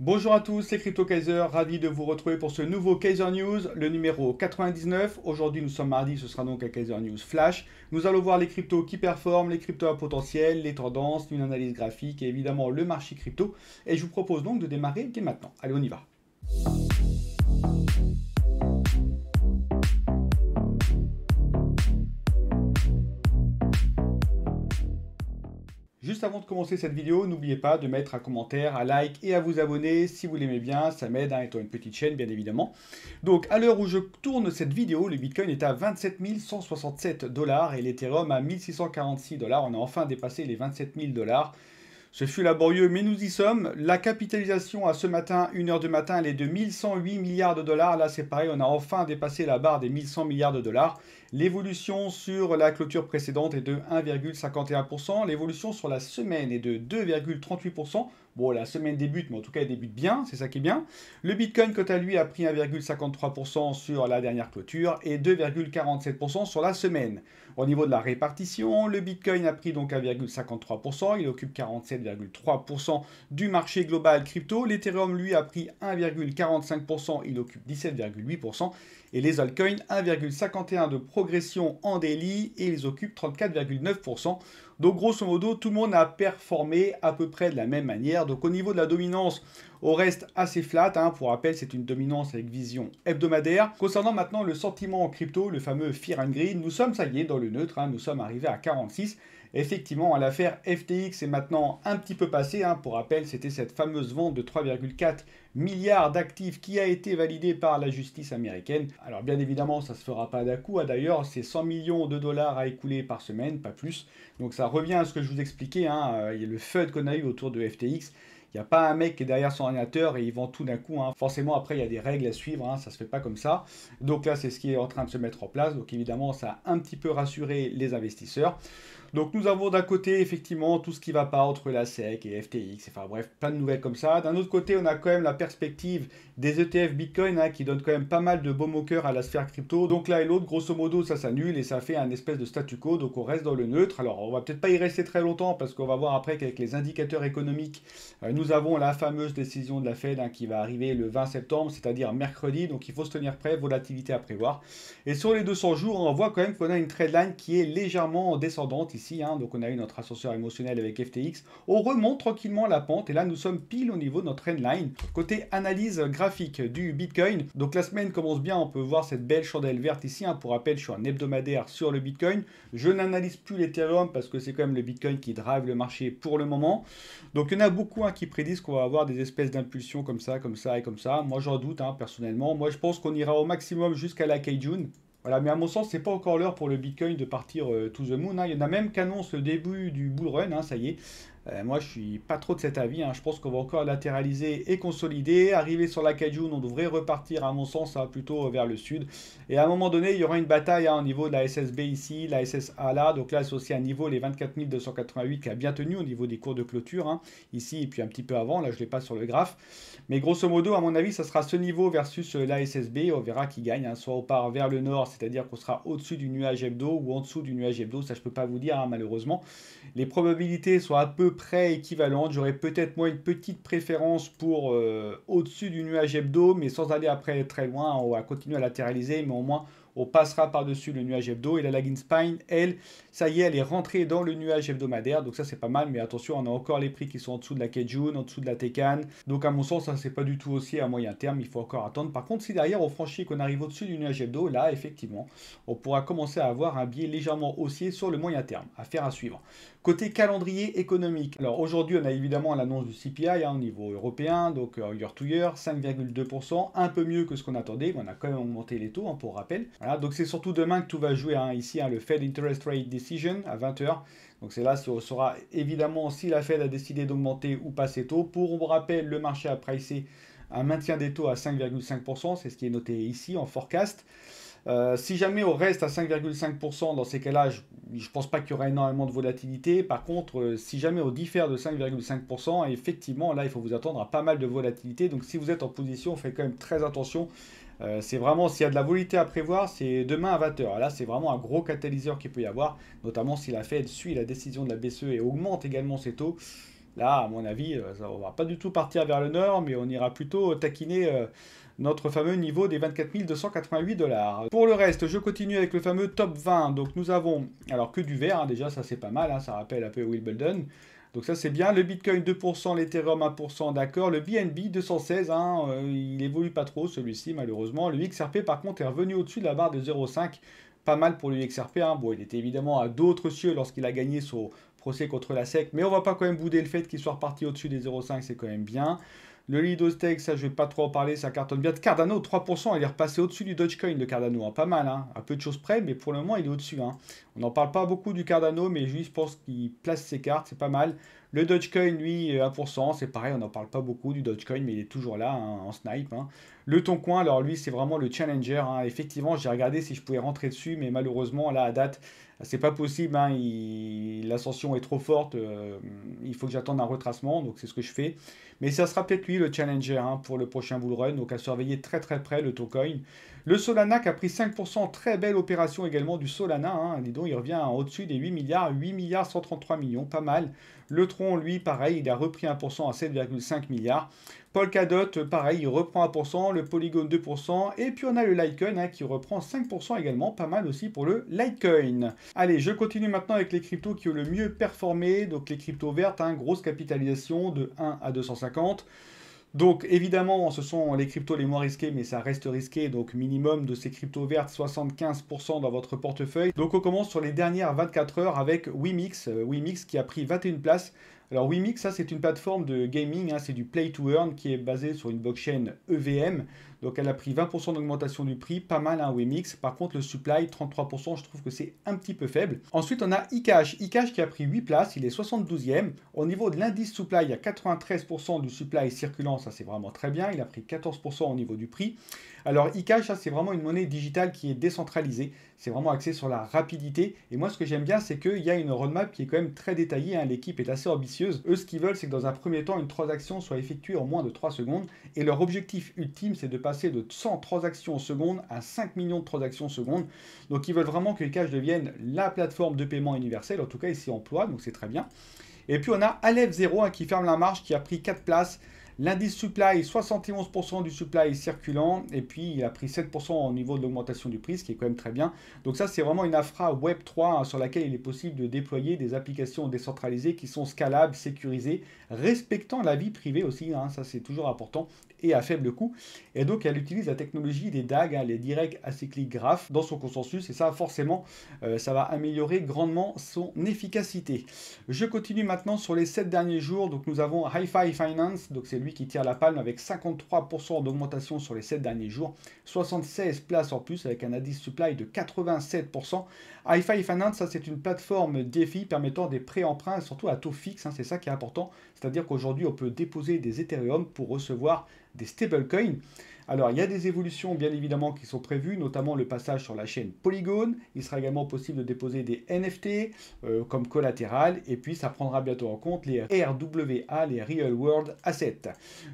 Bonjour à tous, c'est Crypto Kaiser, ravi de vous retrouver pour ce nouveau Kaiser News, le numéro 99. Aujourd'hui nous sommes mardi, ce sera donc un Kaiser News Flash. Nous allons voir les cryptos qui performent, les cryptos à potentiel, les tendances, une analyse graphique et évidemment le marché crypto. Et je vous propose donc de démarrer dès maintenant. Allez, on y va. Juste avant de commencer cette vidéo, n'oubliez pas de mettre un commentaire, un like et à vous abonner si vous l'aimez bien, ça m'aide, étant une petite chaîne bien évidemment. Donc à l'heure où je tourne cette vidéo, le Bitcoin est à 27 167 dollars et l'Ethereum à 1646 dollars. On a enfin dépassé les 27 000 dollars. Ce fut laborieux, mais nous y sommes. La capitalisation à ce matin, 1 heure du matin, elle est de 1108 milliards de dollars. Là, c'est pareil, on a enfin dépassé la barre des 1100 milliards de dollars. L'évolution sur la clôture précédente est de 1,51%. L'évolution sur la semaine est de 2,38%. Bon, la semaine débute, mais en tout cas, elle débute bien, c'est ça qui est bien. Le Bitcoin, quant à lui, a pris 1,53% sur la dernière clôture et 2,47% sur la semaine. Au niveau de la répartition, le Bitcoin a pris donc 1,53%, il occupe 47,3% du marché global crypto. L'Ethereum, lui, a pris 1,45%, il occupe 17,8%. Et les altcoins, 1,51% de progression en daily et ils occupent 34,9%. Donc grosso modo, tout le monde a performé à peu près de la même manière. Donc au niveau de la dominance, on reste assez flat. Pour rappel, c'est une dominance avec vision hebdomadaire. Concernant maintenant le sentiment en crypto, le fameux Fear and Greed, nous sommes, ça y est, dans le neutre. Nous sommes arrivés à 46. Effectivement, l'affaire FTX est maintenant un petit peu passée. Pour rappel, c'était cette fameuse vente de 3,4 milliards d'actifs qui a été validée par la justice américaine. Alors bien évidemment, ça ne se fera pas d'un coup. D'ailleurs, c'est 100 millions de dollars à écouler par semaine, pas plus. Donc ça revient à ce que je vous expliquais. Il y a le FUD qu'on a eu autour de FTX. Il n'y a pas un mec qui est derrière son ordinateur et il vend tout d'un coup. Forcément, après, il y a des règles à suivre. Ça ne se fait pas comme ça. Donc là, c'est ce qui est en train de se mettre en place. Donc évidemment, ça a un petit peu rassuré les investisseurs. Donc nous avons d'un côté effectivement tout ce qui ne va pas entre la SEC et FTX, enfin bref, plein de nouvelles comme ça. D'un autre côté, on a quand même la perspective des ETF Bitcoin qui donnent quand même pas mal de baume au cœur à la sphère crypto. Donc l'un et l'autre, grosso modo, ça s'annule et ça fait un espèce de statu quo, donc on reste dans le neutre. Alors on va peut-être pas y rester très longtemps parce qu'on va voir après qu'avec les indicateurs économiques, nous avons la fameuse décision de la Fed qui va arriver le 20 septembre, c'est-à-dire mercredi, donc il faut se tenir prêt, volatilité à prévoir. Et sur les 200 jours, on voit quand même qu'on a une trendline qui est légèrement descendante ici, donc on a eu notre ascenseur émotionnel avec FTX, on remonte tranquillement la pente et là nous sommes pile au niveau de notre trendline. Côté analyse graphique du Bitcoin, donc la semaine commence bien, on peut voir cette belle chandelle verte ici, pour rappel je suis en hebdomadaire sur le Bitcoin, je n'analyse plus l'Ethereum parce que c'est quand même le Bitcoin qui drive le marché pour le moment, donc il y en a beaucoup qui prédisent qu'on va avoir des espèces d'impulsions comme ça et comme ça, moi j'en doute personnellement, moi je pense qu'on ira au maximum jusqu'à la Kijun. Voilà, mais à mon sens, c'est pas encore l'heure pour le Bitcoin de partir to the moon. Il y en a même qui annoncent le début du bull run, ça y est. Moi, je suis pas trop de cet avis. Je pense qu'on va encore latéraliser et consolider. Arriver sur la Kijun, on devrait repartir, à mon sens, plutôt vers le sud. Et à un moment donné, il y aura une bataille au niveau de la SSB ici, la SSA là. Donc là, c'est aussi un niveau, les 24 288, qui a bien tenu au niveau des cours de clôture, ici et puis un petit peu avant. Là, je l'ai pas sur le graphe. Mais grosso modo, à mon avis, ça sera ce niveau versus la SSB. On verra qui gagne. Soit on part vers le nord, c'est-à-dire qu'on sera au-dessus du nuage hebdo ou en dessous du nuage hebdo. Ça, je peux pas vous dire, malheureusement. Les probabilités sont à peu près équivalentes. J'aurais peut-être moi une petite préférence pour au-dessus du nuage hebdo, mais sans aller après très loin. On va continuer à latéraliser, mais au moins on passera par-dessus le nuage hebdo. Et la lagging spine, elle, ça y est, elle est rentrée dans le nuage hebdomadaire. Donc ça, c'est pas mal. Mais attention, on a encore les prix qui sont en dessous de la Kijun, en dessous de la Tekan. Donc à mon sens, ça, c'est pas du tout aussi à moyen terme. Il faut encore attendre. Par contre, si derrière, on franchit qu'on arrive au-dessus du nuage hebdo, là, effectivement, on pourra commencer à avoir un biais légèrement haussier sur le moyen terme. Affaire à suivre. Côté calendrier économique. Alors aujourd'hui, on a évidemment l'annonce du CPI au niveau européen. Donc year to year, 5,2%. Un peu mieux que ce qu'on attendait. Mais on a quand même augmenté les taux, pour rappel. Voilà, donc c'est surtout demain que tout va jouer ici, le Fed Interest Rate Decision à 20h. Donc c'est là si on saura évidemment si la Fed a décidé d'augmenter ou pas ses taux. Pour rappel, le marché a pricé un maintien des taux à 5,5%, c'est ce qui est noté ici en forecast. Si jamais on reste à 5,5%, dans ces cas-là, je ne pense pas qu'il y aura énormément de volatilité. Par contre, si jamais on diffère de 5,5%, effectivement, là, il faut vous attendre à pas mal de volatilité. Donc si vous êtes en position, faites quand même très attention. C'est vraiment, s'il y a de la volatilité à prévoir, c'est demain à 20h. Là, c'est vraiment un gros catalyseur qu'il peut y avoir, notamment si la Fed suit la décision de la BCE et augmente également ses taux. Là, à mon avis, on va pas du tout partir vers le nord, mais on ira plutôt taquiner notre fameux niveau des 24 288 $. Pour le reste, je continue avec le fameux top 20. Donc nous avons, alors que du vert, hein, déjà ça c'est pas mal, hein, ça rappelle un peu Wimbledon. Donc ça c'est bien, le Bitcoin 2%, l'Ethereum 1%, d'accord, le BNB 216, hein, il évolue pas trop celui-ci malheureusement. Le XRP par contre est revenu au-dessus de la barre de 0,5, pas mal pour le XRP, hein. Bon, il était évidemment à d'autres cieux lorsqu'il a gagné son procès contre la SEC, mais on va pas quand même bouder le fait qu'il soit reparti au-dessus des 0,5, c'est quand même bien. Le Lido Stake, ça je vais pas trop en parler, ça cartonne bien. Cardano, 3%, il est repassé au-dessus du Dogecoin de Cardano, hein. Pas mal, hein. À peu de choses près, mais pour le moment il est au-dessus, hein. On n'en parle pas beaucoup du Cardano, mais juste je pense qu'il place ses cartes, c'est pas mal. Le Dogecoin, lui, 1%, c'est pareil, on n'en parle pas beaucoup du Dogecoin, mais il est toujours là, hein, en snipe, hein. Le Toncoin, alors lui, c'est vraiment le challenger, hein. Effectivement, j'ai regardé si je pouvais rentrer dessus, mais malheureusement, là, à date, c'est pas possible, hein. L'ascension est trop forte, il faut que j'attende un retracement, donc c'est ce que je fais. Mais ça sera peut-être lui le challenger, hein, pour le prochain bull run, donc à surveiller très très près le Toncoin. Le Solana qui a pris 5%, très belle opération également du Solana, hein. Dis donc, il revient au-dessus des 8 milliards, 8 milliards 133 millions, pas mal. Le Tron, lui, pareil, il a repris 1% à 7,5 milliards. Polkadot, pareil, il reprend 1%, le Polygon 2%, et puis on a le Litecoin, hein, qui reprend 5% également, pas mal aussi pour le Litecoin. Allez, je continue maintenant avec les cryptos qui ont le mieux performé, donc les cryptos vertes, hein, grosse capitalisation de 1 à 250. Donc évidemment, ce sont les cryptos les moins risqués, mais ça reste risqué. Donc minimum de ces cryptos vertes, 75% dans votre portefeuille. Donc on commence sur les dernières 24 heures avec Wimix. Wimix qui a pris 21 places. Alors Wimix, ça c'est une plateforme de gaming, hein, c'est du play to earn qui est basé sur une blockchain EVM. Donc elle a pris 20% d'augmentation du prix, pas mal un Wimix. Par contre le supply, 33%, je trouve que c'est un petit peu faible. Ensuite on a eCash. eCash qui a pris 8 places, il est 72e. Au niveau de l'indice supply, il y a 93% du supply circulant, ça c'est vraiment très bien. Il a pris 14% au niveau du prix. Alors eCash, ça c'est vraiment une monnaie digitale qui est décentralisée. C'est vraiment axé sur la rapidité. Et moi ce que j'aime bien, c'est qu'il y a une roadmap qui est quand même très détaillée, hein. L'équipe est assez ambitieuse. Eux ce qu'ils veulent, c'est que dans un premier temps, une transaction soit effectuée en moins de 3 secondes. Et leur objectif ultime, c'est de passer de 100 transactions secondes à 5 millions de transactions secondes. Donc ils veulent vraiment que eCash devienne la plateforme de paiement universelle. En tout cas, ils s'y emploient, donc c'est très bien. Et puis on a Aleph 0, hein, qui ferme la marche, qui a pris 4 places. L'indice supply, 71% du supply circulant, et puis il a pris 7% au niveau de l'augmentation du prix, ce qui est quand même très bien. Donc ça, c'est vraiment une infra Web3, hein, sur laquelle il est possible de déployer des applications décentralisées qui sont scalables, sécurisées, respectant la vie privée aussi, hein, ça c'est toujours important, et à faible coût. Et donc elle utilise la technologie des DAG, hein, les Direct Acyclic Graph, dans son consensus, et ça forcément, ça va améliorer grandement son efficacité. Je continue maintenant sur les 7 derniers jours, donc nous avons HiFi Finance, donc c'est lui qui tire la palme avec 53% d'augmentation sur les 7 derniers jours, 76 places en plus avec un indice supply de 87%. HiFi Finance, ça c'est une plateforme DeFi permettant des prêts-emprunts, surtout à taux fixe, hein, c'est ça qui est important, c'est-à-dire qu'aujourd'hui on peut déposer des Ethereum pour recevoir des stablecoins. Alors, il y a des évolutions, bien évidemment, qui sont prévues, notamment le passage sur la chaîne Polygon. Il sera également possible de déposer des NFT comme collatéral. Et puis, ça prendra bientôt en compte les RWA, les Real World Assets.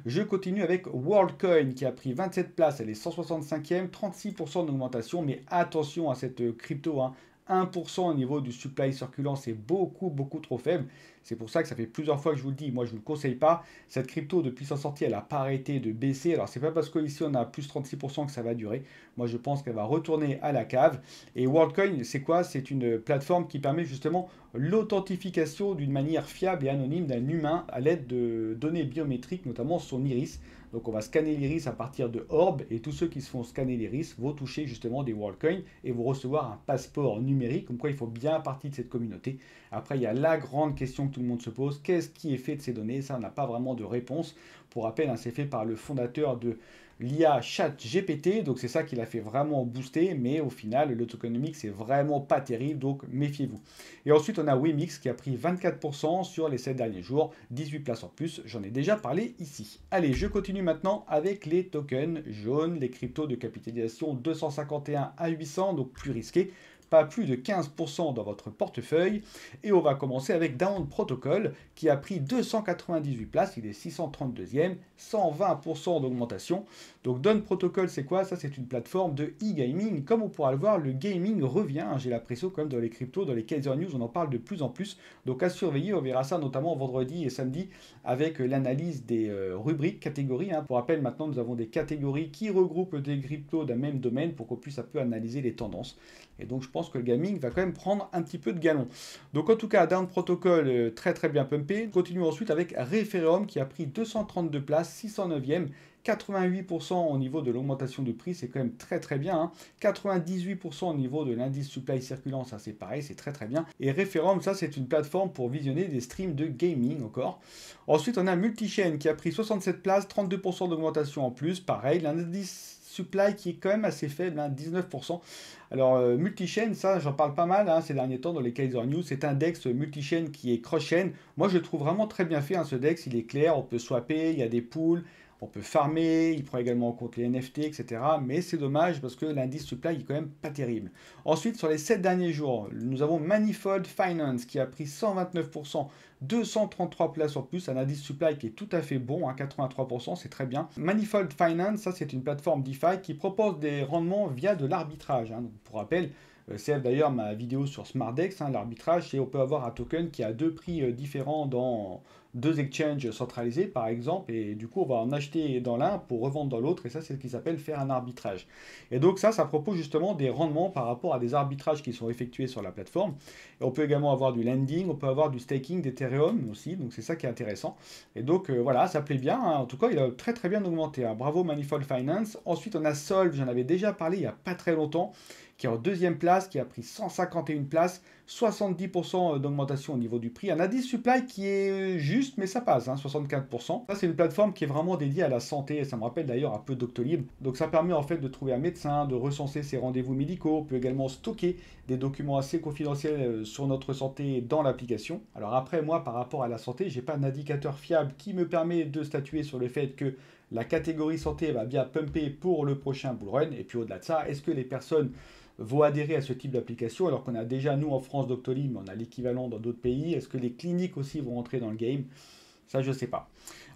Je continue avec WorldCoin, qui a pris 27 places. Elle est 165e, 36% d'augmentation. Mais attention à cette crypto, hein. 1% au niveau du supply circulant, c'est beaucoup, beaucoup trop faible. C'est pour ça que ça fait plusieurs fois que je vous le dis, moi je ne vous le conseille pas. Cette crypto, depuis sa sortie, elle n'a pas arrêté de baisser. Alors c'est pas parce qu'ici on a plus 36% que ça va durer. Moi je pense qu'elle va retourner à la cave. Et WorldCoin, c'est quoi? C'est une plateforme qui permet justement l'authentification d'une manière fiable et anonyme d'un humain à l'aide de données biométriques, notamment son iris. Donc on va scanner l'iris à partir de Orb et tous ceux qui se font scanner l'iris vont toucher justement des WorldCoins et vont recevoir un passeport numérique, comme quoi il faut bien partie de cette communauté. Après il y a la grande question que tout le monde se pose, qu'est-ce qui est fait de ces données? Ça on n'a pas vraiment de réponse. Pour rappel, hein, c'est fait par le fondateur de l'IA ChatGPT, donc c'est ça qui l'a fait vraiment booster, mais au final le tokenomics c'est vraiment pas terrible, donc méfiez-vous. Et ensuite on a Wimix qui a pris 24% sur les 7 derniers jours, 18 places en plus, j'en ai déjà parlé ici. Allez, je continue maintenant avec les tokens jaunes, les cryptos de capitalisation 251 à 800, donc plus risqués. pas plus de 15% dans votre portefeuille. Et on va commencer avec Dawn Protocol qui a pris 298 places, il est 632e, 120% d'augmentation. Donc Dawn Protocol, c'est quoi? Ça, c'est une plateforme de e-gaming. Comme on pourra le voir, le gaming revient. J'ai l'impression quand même dans les cryptos, dans les Kaiser News, on en parle de plus en plus. Donc à surveiller, on verra ça notamment vendredi et samedi avec l'analyse des rubriques, catégories. Pour rappel, maintenant, nous avons des catégories qui regroupent des cryptos d'un même domaine pour qu'on puisse un peu analyser les tendances. Et donc, je pense que le gaming va quand même prendre un petit peu de galon. Donc, en tout cas, Dawn Protocol, très très bien pumpé. Continuons ensuite avec Referium qui a pris 232 places, 609e. 88% au niveau de l'augmentation de prix, c'est quand même très très bien. 98% au niveau de l'indice supply circulant, ça c'est pareil, c'est très très bien. Et Referium, ça c'est une plateforme pour visionner des streams de gaming encore. Ensuite, on a Multichain qui a pris 67 places, 32% d'augmentation en plus. Pareil, l'indice supply qui est quand même assez faible, 19%. Alors, Multichain, ça, j'en parle pas mal ces derniers temps dans les Kaiser News. C'est un DEX Multichain qui est cross-chain. Moi, je le trouve vraiment très bien fait, ce DEX. Il est clair, on peut swapper, il y a des pools. On peut farmer, il prend également en compte les NFT, etc. Mais c'est dommage parce que l'indice supply est quand même pas terrible. Ensuite, sur les 7 derniers jours, nous avons Manifold Finance qui a pris 129%, 233 places en plus, un indice supply qui est tout à fait bon, 83%, c'est très bien. Manifold Finance, ça c'est une plateforme DeFi qui propose des rendements via de l'arbitrage. Donc, pour rappel, c'est d'ailleurs ma vidéo sur SmartDex, l'arbitrage, c'est on peut avoir un token qui a deux prix différents dans deux exchanges centralisés par exemple, et du coup on va en acheter dans l'un pour revendre dans l'autre, et ça c'est ce qui s'appelle faire un arbitrage. Et donc ça propose justement des rendements par rapport à des arbitrages qui sont effectués sur la plateforme. Et on peut également avoir du lending, on peut avoir du staking d'Ethereum aussi, donc c'est ça qui est intéressant. Et donc voilà, ça plaît bien, en tout cas il a très très bien augmenté. Bravo Manifold Finance. Ensuite on a Solve, j'en avais déjà parlé il n'y a pas très longtemps, qui est en deuxième place, qui a pris 151 places, 70% d'augmentation au niveau du prix. Un indice supply qui est juste, mais ça passe, 64%. Ça, c'est une plateforme qui est vraiment dédiée à la santé, et ça me rappelle d'ailleurs un peu Doctolib. Donc ça permet en fait de trouver un médecin, de recenser ses rendez-vous médicaux. On peut également stocker des documents assez confidentiels sur notre santé dans l'application. Alors après, moi, par rapport à la santé, j'ai pas d'indicateur fiable qui me permet de statuer sur le fait que la catégorie santé va bien pumper pour le prochain bull run. Et puis au-delà de ça, est-ce que les personnes vont adhérer à ce type d'application alors qu'on a déjà, nous en France, Doctolib, mais on a l'équivalent dans d'autres pays? Est-ce que les cliniques aussi vont entrer dans le game? Ça, je ne sais pas.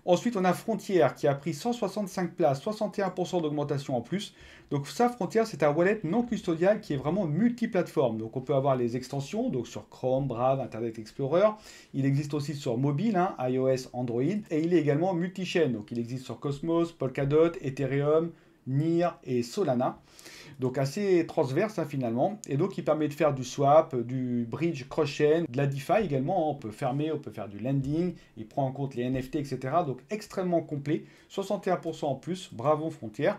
Ensuite, on a Frontier qui a pris 165 places, 61% d'augmentation en plus. Donc ça, Frontier, c'est un wallet non custodial qui est vraiment multiplateforme. Donc on peut avoir les extensions, donc sur Chrome, Brave, Internet Explorer. Il existe aussi sur mobile, iOS, Android. Et il est également multi-chain. Donc il existe sur Cosmos, Polkadot, Ethereum, NIR et Solana. Donc assez transverse finalement, et donc il permet de faire du swap, du bridge cross-chain, de la DeFi également, on peut fermer, on peut faire du lending, il prend en compte les NFT, etc. Donc extrêmement complet, 61% en plus, bravo Frontier.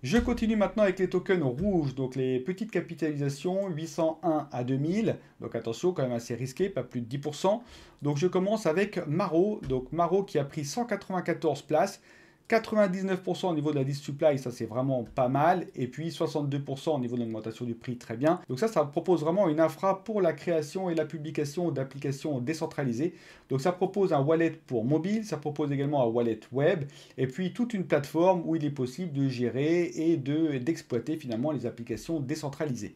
Je continue maintenant avec les tokens rouges, donc les petites capitalisations, 801 à 2000, donc attention, quand même assez risqué, pas plus de 10%. Donc je commence avec Maro, donc Maro qui a pris 194 places, 99% au niveau de la list supply, ça c'est vraiment pas mal. Et puis 62% au niveau de l'augmentation du prix, très bien. Donc ça propose vraiment une infra pour la création et la publication d'applications décentralisées. Donc ça propose un wallet pour mobile, ça propose également un wallet web, et puis toute une plateforme où il est possible de gérer et d'exploiter finalement les applications décentralisées.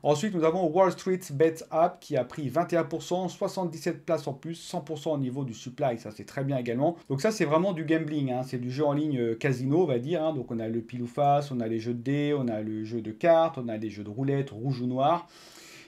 Ensuite, nous avons Wall Street Bet App qui a pris 21%, 77 places en plus, 100% au niveau du supply, ça c'est très bien également. Donc ça c'est vraiment du gambling, c'est du jeu en ligne casino on va dire. Donc on a le pile ou face, on a les jeux de dés, on a le jeu de cartes, on a les jeux de roulette, rouge ou noir.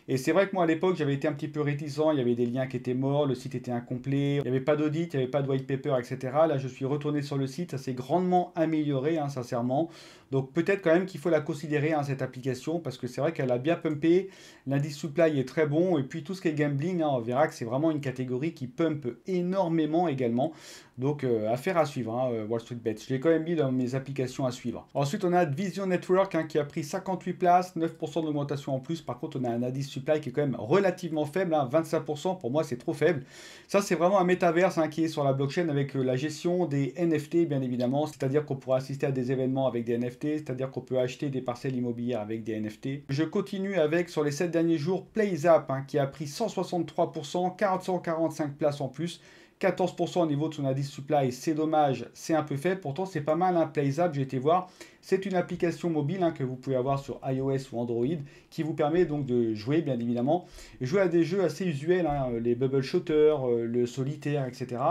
Et c'est vrai que moi à l'époque j'avais été un petit peu réticent, il y avait des liens qui étaient morts, le site était incomplet, il n'y avait pas d'audit, il n'y avait pas de white paper, etc. Là je suis retourné sur le site, ça s'est grandement amélioré, sincèrement. Donc peut-être quand même qu'il faut la considérer cette application, parce que c'est vrai qu'elle a bien pumpé, l'indice supply est très bon, et puis tout ce qui est gambling, on verra que c'est vraiment une catégorie qui pump énormément également. Donc affaire à suivre, Wall Street Bet. Je l'ai quand même mis dans mes applications à suivre. Ensuite on a Vision Network qui a pris 58 places, 9% d'augmentation en plus. Par contre on a un indice supply qui est quand même relativement faible, 25%, pour moi c'est trop faible. Ça c'est vraiment un métaverse qui est sur la blockchain avec la gestion des NFT bien évidemment, c'est-à-dire qu'on pourra assister à des événements avec des NFT, c'est-à-dire qu'on peut acheter des parcelles immobilières avec des NFT. Je continue avec, sur les 7 derniers jours, PlayZap qui a pris 163%, 445 places en plus. 14% au niveau de son indice supply, c'est dommage, c'est un peu faible. Pourtant, c'est pas mal, hein. PlayZap, j'ai été voir. C'est une application mobile hein, que vous pouvez avoir sur iOS ou Android qui vous permet donc de jouer, bien évidemment, et jouer à des jeux assez usuels, hein, les bubble shooters, le solitaire, etc.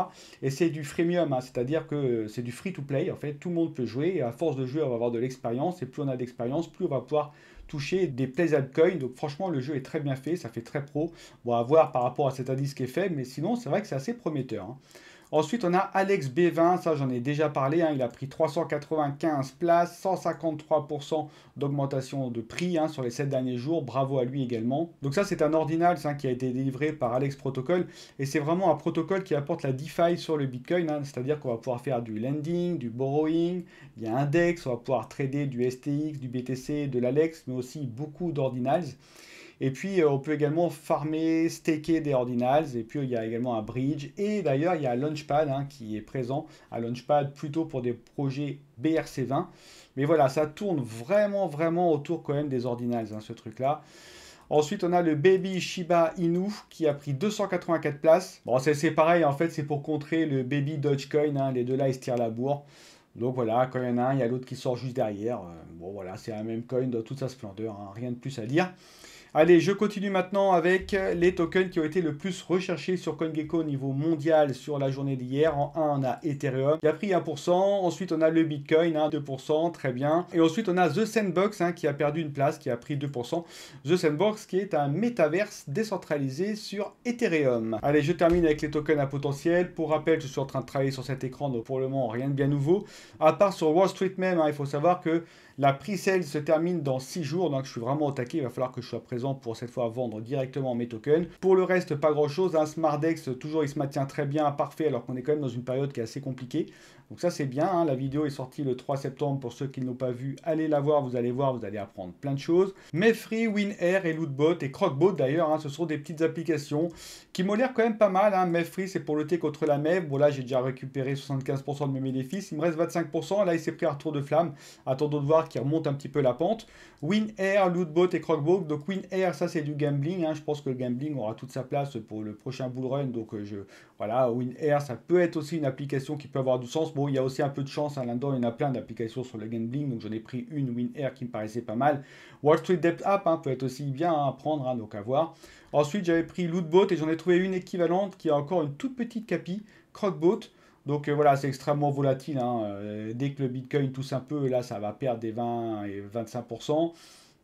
Et c'est du freemium, hein, c'est-à-dire que c'est du free-to-play. En fait, tout le monde peut jouer et à force de jouer, on va avoir de l'expérience. Et plus on a d'expérience, plus on va pouvoir toucher des PlayZap Coins. Donc franchement, le jeu est très bien fait, ça fait très pro. Bon, à voir par rapport à cet indice qui est faible, mais sinon, c'est vrai que c'est assez prometteur, hein. Ensuite, on a Alex B20, ça j'en ai déjà parlé, hein, il a pris 395 places, 153% d'augmentation de prix hein, sur les 7 derniers jours, bravo à lui également. Donc ça c'est un ordinal hein, qui a été délivré par Alex Protocol, et c'est vraiment un protocole qui apporte la DeFi sur le Bitcoin, hein, c'est-à-dire qu'on va pouvoir faire du lending, du borrowing, il y a un DEX, on va pouvoir trader du STX, du BTC, de l'Alex, mais aussi beaucoup d'ordinals. Et puis, on peut également farmer, staker des ordinals. Et puis, il y a également un bridge. Et d'ailleurs, il y a Launchpad hein, qui est présent. Un Launchpad plutôt pour des projets BRC20. Mais voilà, ça tourne vraiment, vraiment autour quand même des ordinals, hein, ce truc-là. Ensuite, on a le Baby Shiba Inu qui a pris 284 places. Bon, c'est pareil, en fait, c'est pour contrer le Baby Dogecoin. Hein, les deux là, ils se tirent la bourre. Donc voilà, quand il y en a un, il y a l'autre qui sort juste derrière. Bon, voilà, c'est la même coin dans toute sa splendeur. Hein, rien de plus à dire. Allez, je continue maintenant avec les tokens qui ont été le plus recherchés sur CoinGecko au niveau mondial sur la journée d'hier. En 1, on a Ethereum qui a pris 1%. Ensuite, on a le Bitcoin, hein, 2%, très bien. Et ensuite, on a The Sandbox hein, qui a perdu une place, qui a pris 2%. The Sandbox qui est un métaverse décentralisé sur Ethereum. Allez, je termine avec les tokens à potentiel. Pour rappel, je suis en train de travailler sur cet écran, donc pour le moment, rien de bien nouveau. À part sur Wall Street même, hein, il faut savoir que la pre-sale se termine dans 6 jours, donc je suis vraiment au taquet. Il va falloir que je sois présent pour cette fois vendre directement mes tokens. Pour le reste, pas grand chose. Un SmartDex, toujours il se maintient très bien, parfait, alors qu'on est quand même dans une période qui est assez compliquée. Donc ça c'est bien, hein. La vidéo est sortie le 3 septembre. Pour ceux qui ne l'ont pas vu, allez la voir, vous allez apprendre plein de choses. Mefree, WinAir et Lootbot et Crockbot d'ailleurs, hein, ce sont des petites applications qui m'ont l'air quand même pas mal. Hein. Mefree, c'est pour lutter contre la MEV. Bon là j'ai déjà récupéré 75% de mes bénéfices, il me reste 25%. Là il s'est pris un retour de flamme. Attendons de voir qui remonte un petit peu la pente. WinAir, Lootbot et Crockbot. Donc WinAir, ça c'est du gambling. Hein. Je pense que le gambling aura toute sa place pour le prochain bull run. Donc voilà, WinAir, ça peut être aussi une application qui peut avoir du sens. Bon, il y a aussi un peu de chance. Hein. Là-dedans, il y en a plein d'applications sur le gambling. Donc j'en ai pris une WinAir qui me paraissait pas mal. Wall Street Debt App hein, peut être aussi bien à prendre, hein, donc à voir. Ensuite, j'avais pris Lootbot et j'en ai trouvé une équivalente qui a encore une toute petite capi, Crockbot. Donc voilà, c'est extrêmement volatile. Hein. Dès que le Bitcoin tousse un peu, là, ça va perdre des 20 et 25%.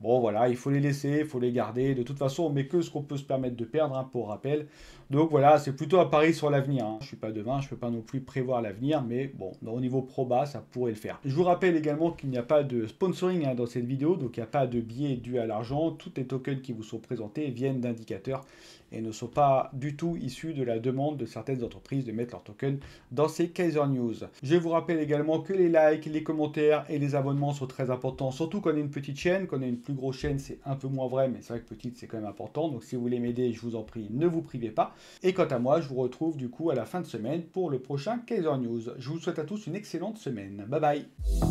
Bon, voilà, il faut les laisser, il faut les garder. De toute façon, on met que ce qu'on peut se permettre de perdre, hein, pour rappel. Donc voilà, c'est plutôt un pari sur l'avenir. Hein. Je ne suis pas devin, je ne peux pas non plus prévoir l'avenir, mais bon, au niveau proba, ça pourrait le faire. Je vous rappelle également qu'il n'y a pas de sponsoring hein, dans cette vidéo, donc il n'y a pas de billets dus à l'argent. Tous les tokens qui vous sont présentés viennent d'indicateurs et ne sont pas du tout issus de la demande de certaines entreprises de mettre leurs tokens dans ces Kaiser News. Je vous rappelle également que les likes, les commentaires et les abonnements sont très importants, surtout quand on est une petite chaîne. Quand on est une plus grosse chaîne, c'est un peu moins vrai, mais c'est vrai que petite, c'est quand même important. Donc si vous voulez m'aider, je vous en prie, ne vous privez pas. Et quant à moi, je vous retrouve du coup à la fin de semaine pour le prochain Kaiser News. Je vous souhaite à tous une excellente semaine. Bye bye.